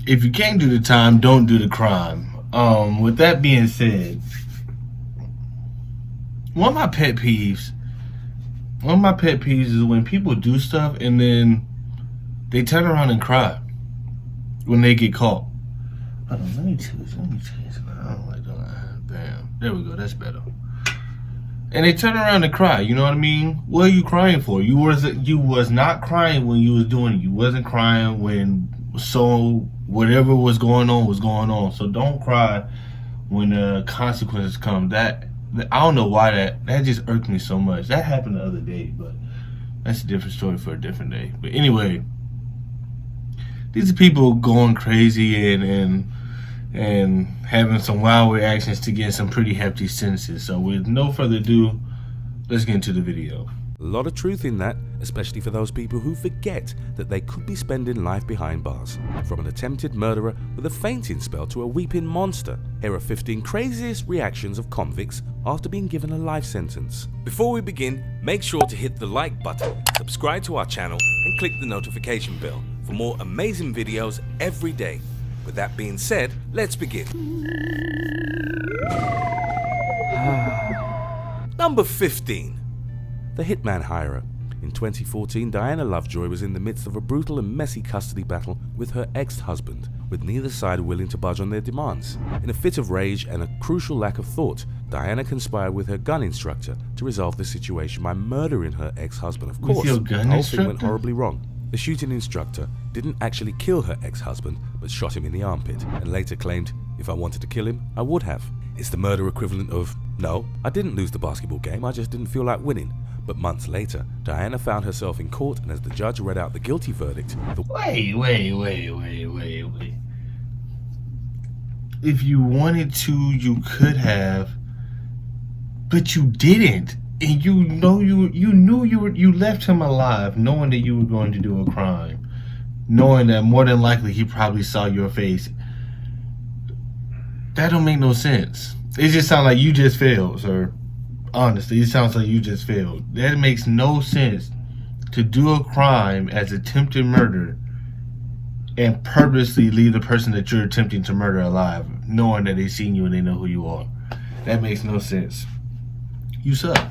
if you can't do the time, don't do the crime. With that being said, one of my pet peeves, is when people do stuff and then they turn around and cry when they get caught. Hold on, let me change it. I don't like that. Damn. There we go. That's better. And they turn around and cry. You know what I mean? What are you crying for? You was not crying when you was doing it. You wasn't crying when whatever was going on was going on. So don't cry when the consequences come. That I don't know why that just irked me so much. That happened the other day, but that's a different story for a different day. But anyway, these are people going crazy and having some wild reactions to get some pretty hefty sentences. So with no further ado, let's get into the video. A lot of truth in that, especially for those people who forget that they could be spending life behind bars. From an attempted murderer with a fainting spell to a weeping monster, here are 15 craziest reactions of convicts after being given a life sentence. Before we begin, make sure to hit the like button, subscribe to our channel and click the notification bell for more amazing videos every day. With that being said, let's begin. Number 15. The Hitman Hirer. In 2014, Diana Lovejoy was in the midst of a brutal and messy custody battle with her ex-husband, with neither side willing to budge on their demands. In a fit of rage and a crucial lack of thought, Diana conspired with her gun instructor to resolve the situation by murdering her ex-husband. Of course, the whole thing went horribly wrong. The shooting instructor didn't actually kill her ex-husband, but shot him in the armpit, and later claimed, "If I wanted to kill him, I would have." It's the murder equivalent of, "No, I didn't lose the basketball game, I just didn't feel like winning." But months later, Diana found herself in court, and as the judge read out the guilty verdict, Wait. If you wanted to, you could have, but you didn't. And you left him alive knowing that you were going to do a crime, knowing that more than likely he probably saw your face. That don't make no sense. It just sounds like you just failed, sir. Honestly, it sounds like you just failed. That makes no sense to do a crime as attempted murder and purposely leave the person that you're attempting to murder alive, knowing that they've seen you and they know who you are. That makes no sense. You suck.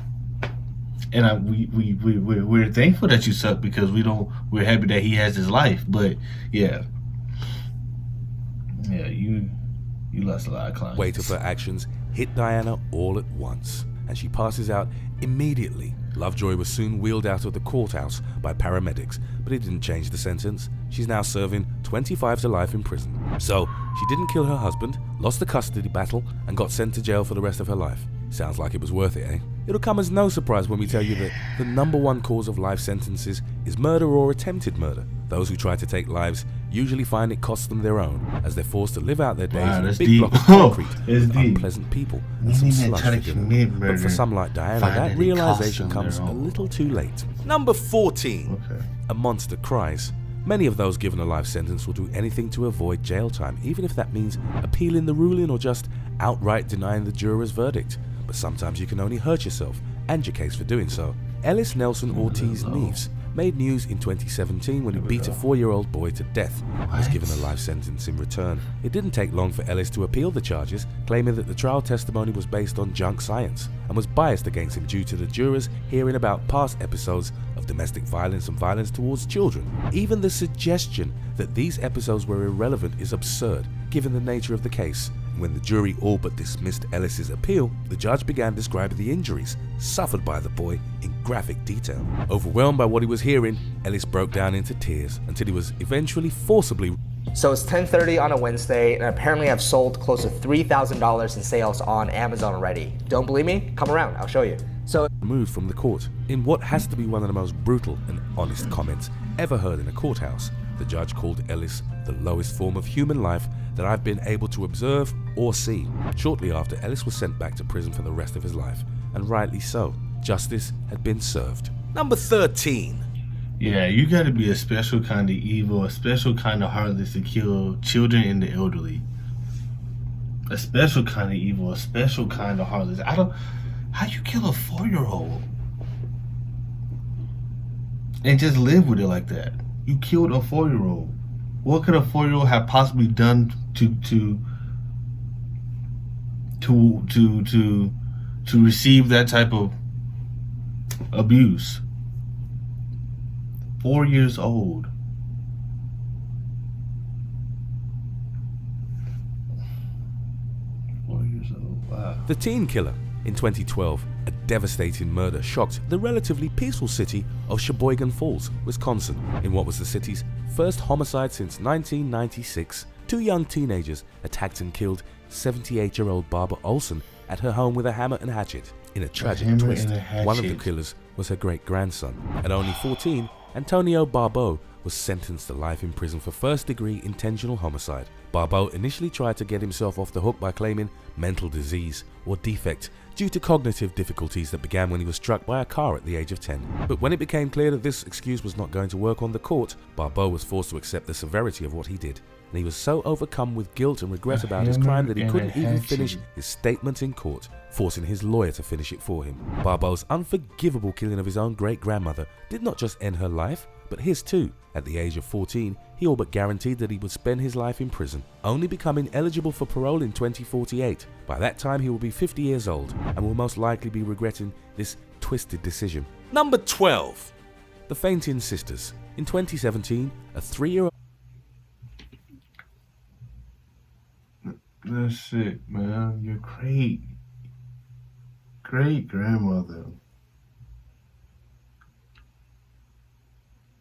And we're thankful that you suck because we're happy that he has his life. But yeah, you lost a lot of clients. Weight of her actions hit Diana all at once, and she passes out immediately. Lovejoy was soon wheeled out of the courthouse by paramedics, but it didn't change the sentence. She's now serving 25 to life in prison. So she didn't kill her husband, lost the custody battle, and got sent to jail for the rest of her life. Sounds like it was worth it, eh? It'll come as no surprise when we tell you that the #1 cause of life sentences is murder or attempted murder. Those who try to take lives usually find it costs them their own, as they're forced to live out their days in a big block of concrete with unpleasant people and some slush for dinner. But for some like Diana, that realization comes a little too late. Number 14. Okay. A monster cries. Many of those given a life sentence will do anything to avoid jail time, even if that means appealing the ruling or just outright denying the juror's verdict. But sometimes you can only hurt yourself and your case for doing so. Ellis Nelson Ortiz Neves made news in 2017 when he beat a 4-year-old boy to death and was given a life sentence in return. It didn't take long for Ellis to appeal the charges, claiming that the trial testimony was based on junk science and was biased against him due to the jurors hearing about past episodes of domestic violence and violence towards children. Even the suggestion that these episodes were irrelevant is absurd, given the nature of the case. When the jury all but dismissed Ellis's appeal, the judge began describing the injuries suffered by the boy in graphic detail. Overwhelmed by what he was hearing, Ellis broke down into tears until he was eventually forcibly So it's 10:30 on a Wednesday, and apparently I've sold close to $3,000 in sales on Amazon already. Don't believe me? Come around, I'll show you. So removed from the court. In what has to be one of the most brutal and honest comments ever heard in a courthouse, the judge called Ellis the lowest form of human life that I've been able to observe or see. Shortly after, Ellis was sent back to prison for the rest of his life, and rightly so. Justice had been served. Number 13. Yeah, you gotta be a special kind of evil, a special kind of heartless to kill children and the elderly. A special kind of evil, a special kind of heartless. How you kill a 4-year-old? And just live with it like that. You killed a 4-year-old. What could a 4-year-old have possibly done to receive that type of abuse? 4 years old. Wow. The teen killer. In 2012, a devastating murder shocked the relatively peaceful city of Sheboygan Falls, Wisconsin. In what was the city's first homicide since 1996, 2 young teenagers attacked and killed 78-year-old Barbara Olson at her home with a hammer and hatchet. In a tragic twist, one of the killers was her great-grandson. At only 14, Antonio Barbeau was sentenced to life in prison for first-degree intentional homicide. Barbeau initially tried to get himself off the hook by claiming mental disease or defect due to cognitive difficulties that began when he was struck by a car at the age of 10. But when it became clear that this excuse was not going to work on the court, Barbeau was forced to accept the severity of what he did. And he was so overcome with guilt and regret about his crime that he couldn't even finish his statement in court, forcing his lawyer to finish it for him. Barbeau's unforgivable killing of his own great-grandmother did not just end her life, but his too. At the age of 14, he all but guaranteed that he would spend his life in prison, only becoming eligible for parole in 2048. By that time, he will be 50 years old and will most likely be regretting this twisted decision. Number 12. The Fainting Sisters. In 2017, a 3-year-old... That's it, man. Your great-grandmother.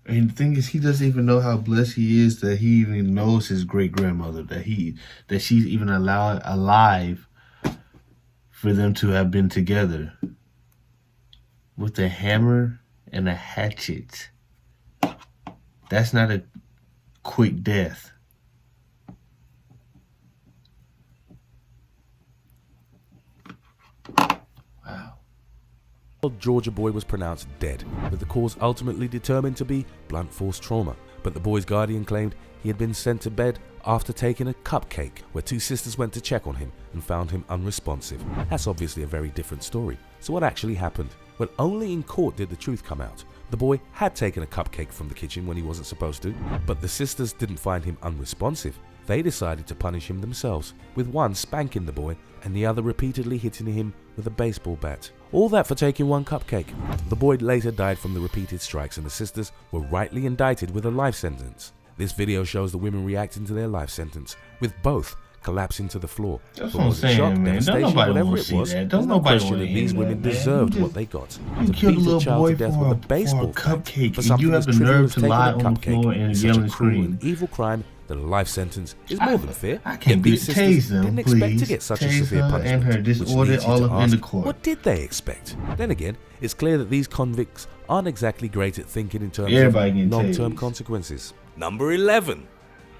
And the thing is, he doesn't even know how blessed he is that he even knows his great-grandmother, that she's even alive for them to have been together with a hammer and a hatchet. That's not a quick death. Georgia boy was pronounced dead, with the cause ultimately determined to be blunt force trauma. But the boy's guardian claimed he had been sent to bed after taking a cupcake, where 2 sisters went to check on him and found him unresponsive. That's obviously a very different story. So what actually happened? Well, only in court did the truth come out. The boy had taken a cupcake from the kitchen when he wasn't supposed to, but the sisters didn't find him unresponsive. They decided to punish him themselves, with one spanking the boy and the other repeatedly hitting him with a baseball bat. All that for taking 1 cupcake. The boy later died from the repeated strikes, and the sisters were rightly indicted with a life sentence. This video shows the women reacting to their life sentence, with both collapsing to the floor. That's what I'm saying, man. Don't nobody want to see that. Don't nobody want to hear these women that, deserved man. what they got. You To killed a beat a little child boy to death for with a a baseball cupcake, for and something you have as the trivial nerve as to taking lie a on the cupcake floor and is yell such a and cruel scream. and evil crime that a life sentence is more than fair. I can't Yet be these sisters tase them, didn't expect please. to get such a Tase severe her punishment, and her which disorder leads you all to up in ask, the court. what did they expect? Then again, it's clear that these convicts aren't exactly great at thinking in terms Everybody of getting long-term tased. consequences. Number 11.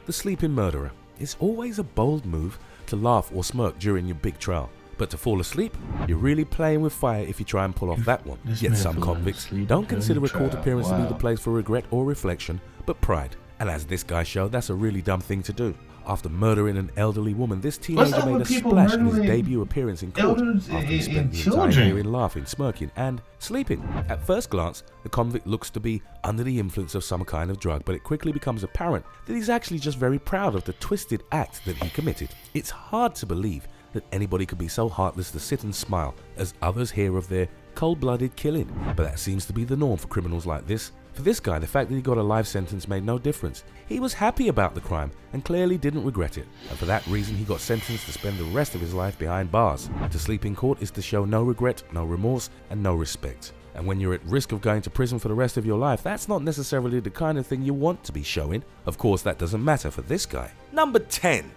The Sleeping Murderer. It's always a bold move to laugh or smirk during your big trial. But to fall asleep, you're really playing with fire if you try and pull off that one. This Yet man some fell convicts asleep don't during consider the a court trial. appearance to be Wow. the place for regret or reflection, but pride. And as this guy showed, that's a really dumb thing to do. After murdering an elderly woman, this What's teenager up made with a people splash in his murdering debut appearance in court elders after he and spent the entire children? hearing laughing, smirking, and sleeping. At first glance, the convict looks to be under the influence of some kind of drug, but it quickly becomes apparent that he's actually just very proud of the twisted act that he committed. It's hard to believe that anybody could be so heartless to sit and smile as others hear of their cold-blooded killing, but that seems to be the norm for criminals like this. For this guy, the fact that he got a life sentence made no difference. He was happy about the crime and clearly didn't regret it, and for that reason he got sentenced to spend the rest of his life behind bars. To sleep in court is to show no regret, no remorse, and no respect. And when you're at risk of going to prison for the rest of your life, that's not necessarily the kind of thing you want to be showing. Of course, that doesn't matter for this guy. Number 10.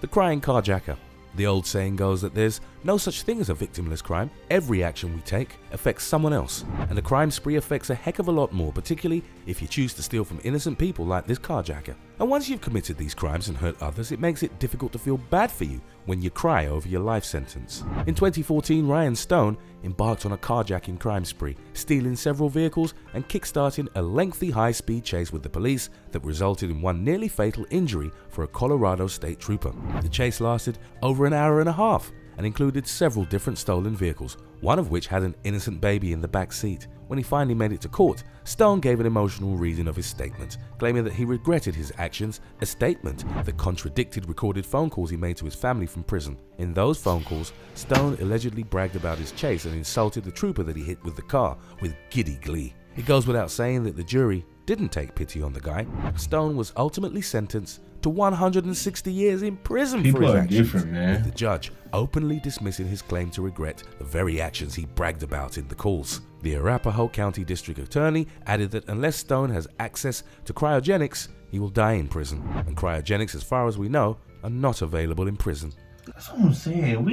The Crying Carjacker. The old saying goes that there's no such thing as a victimless crime. Every action we take affects someone else, and a crime spree affects a heck of a lot more, particularly if you choose to steal from innocent people like this carjacker. And once you've committed these crimes and hurt others, it makes it difficult to feel bad for you when you cry over your life sentence. In 2014, Ryan Stone embarked on a carjacking crime spree, stealing several vehicles and kickstarting a lengthy high-speed chase with the police that resulted in one nearly fatal injury for a Colorado state trooper. The chase lasted over an hour and a half and included several different stolen vehicles, one of which had an innocent baby in the back seat. When he finally made it to court, Stone gave an emotional reading of his statement, claiming that he regretted his actions, a statement that contradicted recorded phone calls he made to his family from prison. In those phone calls, Stone allegedly bragged about his chase and insulted the trooper that he hit with the car with giddy glee. It goes without saying that the jury didn't take pity on the guy. Stone was ultimately sentenced to 160 years in prison for his actions, different, man. with the judge openly dismissing his claim to regret the very actions he bragged about in the calls. The Arapahoe County District Attorney added that unless Stone has access to cryogenics, he will die in prison, and cryogenics, as far as we know, are not available in prison. That's what I'm saying.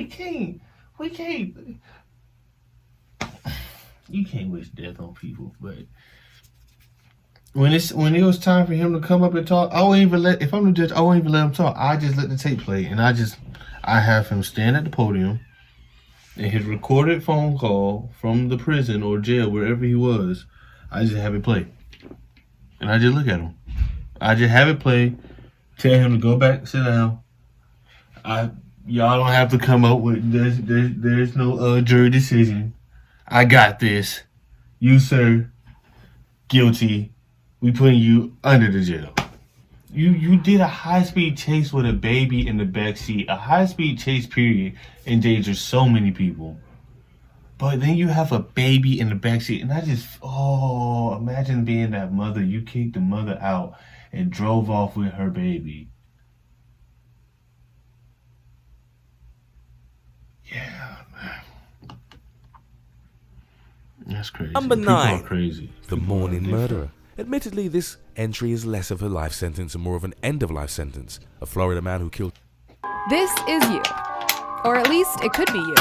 You can't wish death on people, but when it was time for him to come up and talk, if I'm the judge, I won't even let him talk. I just let the tape play, and I have him stand at the podium, and his recorded phone call from the prison or jail, wherever he was, I just have it play, and I just look at him. I just have it play, tell him to go back, sit down. Y'all don't have to come up with there's no jury decision. I got this. You, sir, guilty. We putting you under the jail. You did a high-speed chase with a baby in the backseat. A high-speed chase, period, endangers so many people. But then you have a baby in the backseat. And imagine being that mother. You kicked the mother out and drove off with her baby. Yeah, man. That's crazy. Number People 9. are crazy. The People Morning are different. Murderer. Admittedly, this entry is less of a life sentence and more of an end-of-life sentence. A Florida man who killed This is you. Or at least it could be you.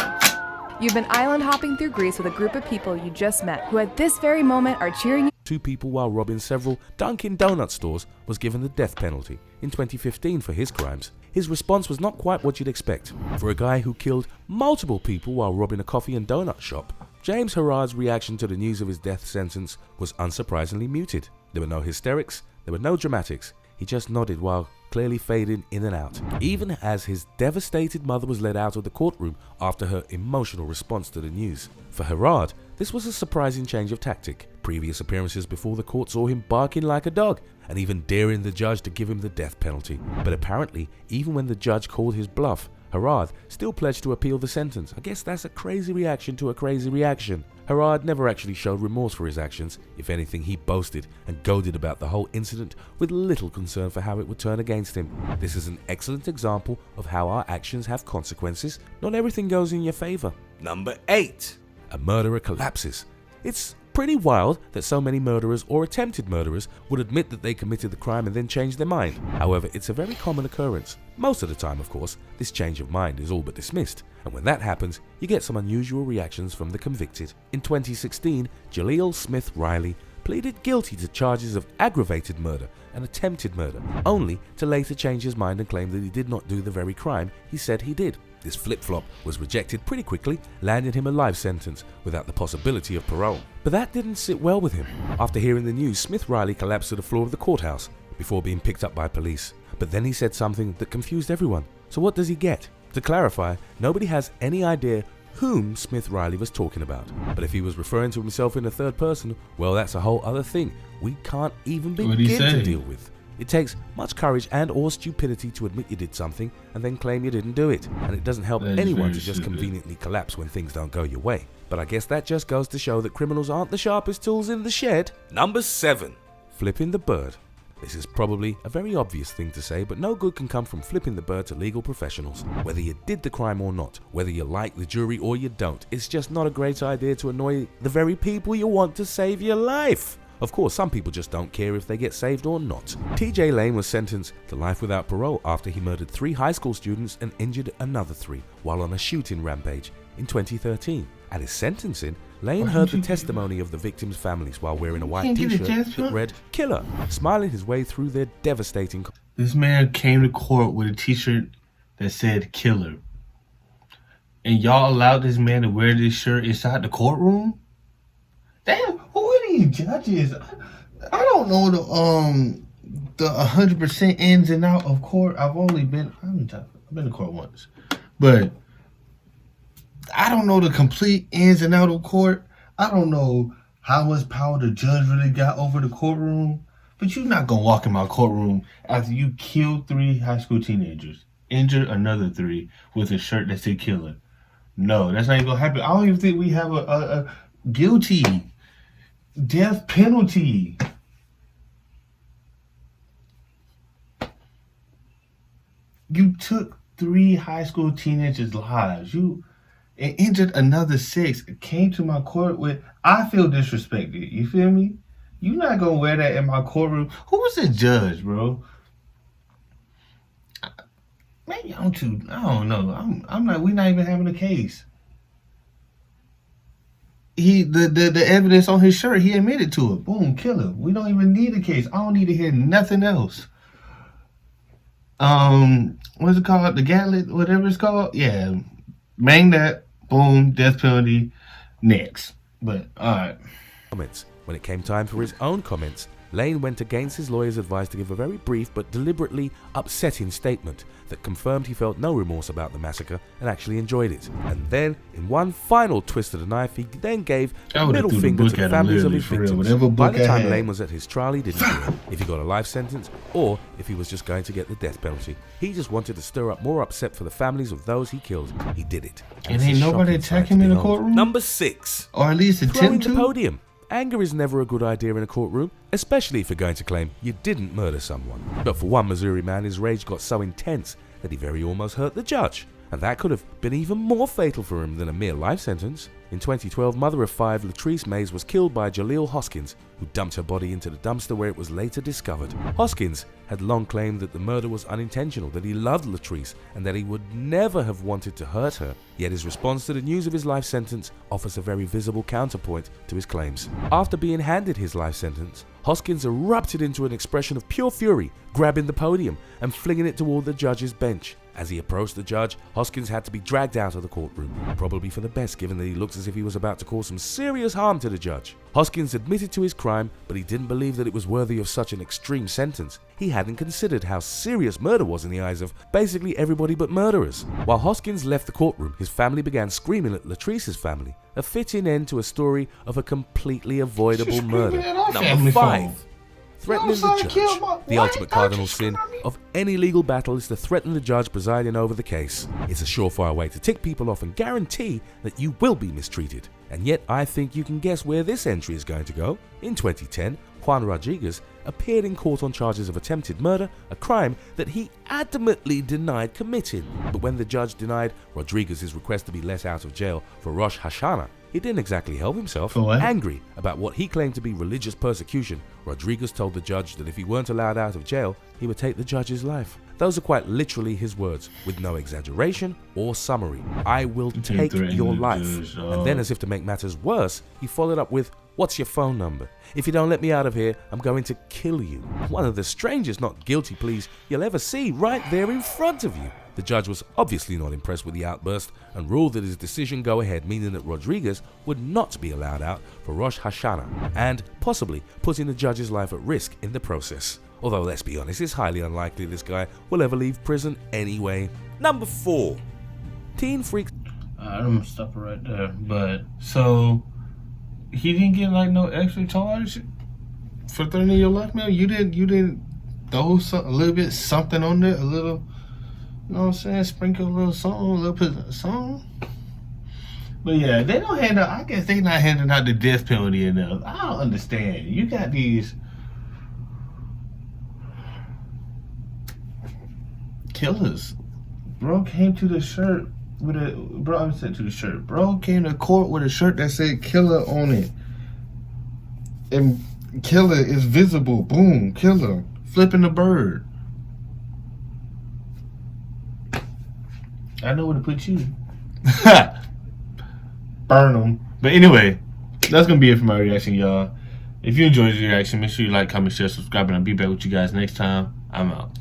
You've been island hopping through Greece with a group of people you just met who at this very moment are cheering you. 2 people while robbing several Dunkin' Donut stores was given the death penalty in 2015 for his crimes. His response was not quite what you'd expect. For a guy who killed multiple people while robbing a coffee and donut shop, James Hirard's reaction to the news of his death sentence was unsurprisingly muted. There were no hysterics, there were no dramatics. He just nodded while clearly fading in and out, even as his devastated mother was led out of the courtroom after her emotional response to the news. For Hirard, this was a surprising change of tactic. Previous appearances before the court saw him barking like a dog and even daring the judge to give him the death penalty. But apparently, even when the judge called his bluff, Hirard still pledged to appeal the sentence. I guess that's a crazy reaction to a crazy reaction. Hirard never actually showed remorse for his actions. If anything, he boasted and goaded about the whole incident with little concern for how it would turn against him. This is an excellent example of how our actions have consequences. Not everything goes in your favor. Number 8. A murderer collapses. It's pretty wild that so many murderers or attempted murderers would admit that they committed the crime and then change their mind. However, it's a very common occurrence. Most of the time, of course, this change of mind is all but dismissed. And when that happens, you get some unusual reactions from the convicted. In 2016, Jaleel Smith Riley pleaded guilty to charges of aggravated murder and attempted murder, only to later change his mind and claim that he did not do the very crime he said he did. This flip-flop was rejected pretty quickly, landing him a life sentence without the possibility of parole. But that didn't sit well with him. After hearing the news, Smith Riley collapsed to the floor of the courthouse before being picked up by police. But then he said something that confused everyone. So what does he get? To clarify, nobody has any idea whom Smith Riley was talking about. But if he was referring to himself in the third person, well, that's a whole other thing we can't even begin to deal with. It takes much courage and or stupidity to admit you did something and then claim you didn't do it. And it doesn't help anyone to just conveniently collapse when things don't go your way. But I guess that just goes to show that criminals aren't the sharpest tools in the shed. Number 7. Flipping the bird. This is probably a very obvious thing to say, but no good can come from flipping the bird to legal professionals. Whether you did the crime or not, whether you like the jury or you don't, it's just not a great idea to annoy the very people you want to save your life. Of course, some people just don't care if they get saved or not. TJ Lane was sentenced to life without parole after he murdered 3 high school students and injured another 3 while on a shooting rampage in 2013. At his sentencing, Lane heard the testimony of the victims' families while wearing a white t-shirt that read "Killer," smiling his way through their devastating. This man came to court with a t-shirt that said "Killer," and y'all allowed this man to wear this shirt inside the courtroom? Damn, who are these judges? I don't know the 100% ins and out of court. I've been to court once, but I don't know the complete ins and out of court. I don't know how much power the judge really got over the courtroom. But you're not gonna walk in my courtroom after you killed 3 high school teenagers, injured another 3 with a shirt that said killer. No, that's not even gonna happen. I don't even think we have a guilty death penalty. You took 3 high school teenagers' lives. You injured another 6. Came to my court with, I feel disrespected. You feel me? You're not gonna wear that in my courtroom. Who was the judge, bro? Maybe I'm too. I don't know. I'm not. We're not even having a case. The evidence on his shirt, he admitted to it. Boom, killer. We don't even need a case. I don't need to hear nothing else. What's it called? The Gatlet, whatever it's called. Yeah, bang that. Boom, death penalty. Next. But all right. Comments. When it came time for his own comments, Lane went against his lawyer's advice to give a very brief but deliberately upsetting statement that confirmed he felt no remorse about the massacre and actually enjoyed it. And then, in one final twist of the knife, he then gave the middle finger to the families of his victims. By the time Lane was at his trial, he didn't care if he got a life sentence or if he was just going to get the death penalty. He just wanted to stir up more upset for the families of those he killed. He did it. And ain't nobody attack him in the courtroom? Number 6. Or at least attempt to? The podium. Anger is never a good idea in a courtroom, especially if you're going to claim you didn't murder someone. But for one Missouri man, his rage got so intense that he very almost hurt the judge. And that could have been even more fatal for him than a mere life sentence. In 2012, mother of 5 Latrice Mays was killed by Jaleel Hoskins, who dumped her body into the dumpster where it was later discovered. Hoskins had long claimed that the murder was unintentional, that he loved Latrice, and that he would never have wanted to hurt her. Yet his response to the news of his life sentence offers a very visible counterpoint to his claims. After being handed his life sentence, Hoskins erupted into an expression of pure fury, grabbing the podium and flinging it toward the judge's bench. As he approached the judge, Hoskins had to be dragged out of the courtroom, probably for the best given that he looked as if he was about to cause some serious harm to the judge. Hoskins admitted to his crime, but he didn't believe that it was worthy of such an extreme sentence. He hadn't considered how serious murder was in the eyes of basically everybody but murderers. While Hoskins left the courtroom, his family began screaming at Latrice's family, a fitting end to a story of a completely avoidable murder. Number 5. Threatening the judge. The ultimate cardinal sin of any legal battle is to threaten the judge presiding over the case. It's a surefire way to tick people off and guarantee that you will be mistreated. And yet I think you can guess where this entry is going to go. In 2010, Juan Rodriguez appeared in court on charges of attempted murder, a crime that he adamantly denied committing. But when the judge denied Rodriguez's request to be let out of jail for Rosh Hashanah, he didn't exactly help himself. Angry about what he claimed to be religious persecution, Rodriguez told the judge that if he weren't allowed out of jail, he would take the judge's life. Those are quite literally his words, with no exaggeration or summary. I will take your life. And then, as if to make matters worse, he followed up with, "What's your phone number? If you don't let me out of here, I'm going to kill you." One of the strangest not guilty pleas you'll ever see right there in front of you. The judge was obviously not impressed with the outburst and ruled that his decision go ahead, meaning that Rodriguez would not be allowed out for Rosh Hashanah, and possibly putting the judge's life at risk in the process. Although, let's be honest, it's highly unlikely this guy will ever leave prison anyway. Number 4. Teen freaks. I'm gonna stop it right there. But, so, he didn't get like no extra charge for threatening your life, man? You didn't throw a little bit something on there? A little, you know what I'm saying? Sprinkle a little something, a little bit of something? But yeah, they don't hand out, I guess they not handing out the death penalty enough. I don't understand. You got these killers. Bro came to the shirt with a, bro, I said to the shirt. Bro came to court with a shirt that said killer on it. And killer is visible. Boom, killer. Flipping the bird. I know where to put you. Burn them. But anyway, that's going to be it for my reaction, y'all. If you enjoyed the reaction, make sure you like, comment, share, subscribe, and I'll be back with you guys next time. I'm out.